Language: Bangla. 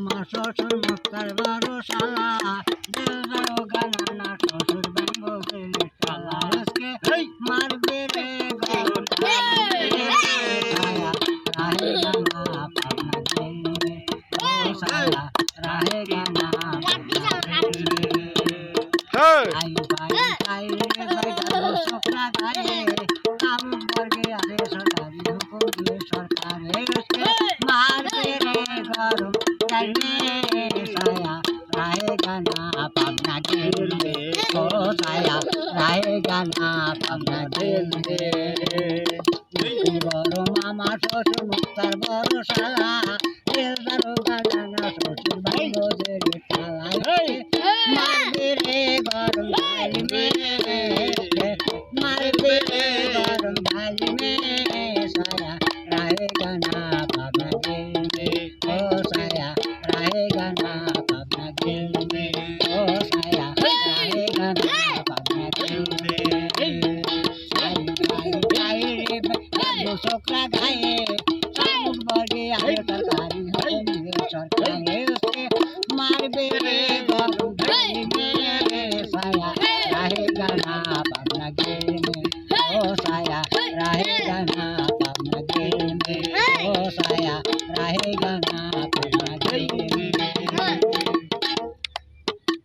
মামা শ্বশুর মুক্তার বড় শালা দেওদারো গানা শ্বশুর ব্যঙ্গ ছেলে শালা আজকে মারবে রে গরম রাহে গানা পাবনা গেলে ও শালা রাহে গানা আই ভাই আই রে ভাই দর্শকরা গায়ে কাম বর্গে আরে সরকারি হুকুম দিয়ে সরকারে মারবে রে গরম চাইলে সায়া রাহে গানা পাবনা গেলে ও সায়া রাহে গানা পাবনা গেলে বড় মামা শ্বশুর মুক্তার বড় শালা দেওদারো গানা শ্বশুর ভাই বোঝের শালা মারবে রে গরম ঢালি মে মারবে রে গরম ঢালি মে সায়া রাহে গানা পাবনা গেলে ও সায়া রাহে গানা পাবনা গেলে ও সায়া রাহে গানা পাবনা গেলে দর্শকরা গায়ে শামুক বর্গে আরে সরকারি হুকুম দিয়ে সরকারে মারবে রে গরম ঢালি মে সায়া রাহে গানা পাবনা গেলে ও সায়া রাহে গানা পাবনা গেলে ও সায়া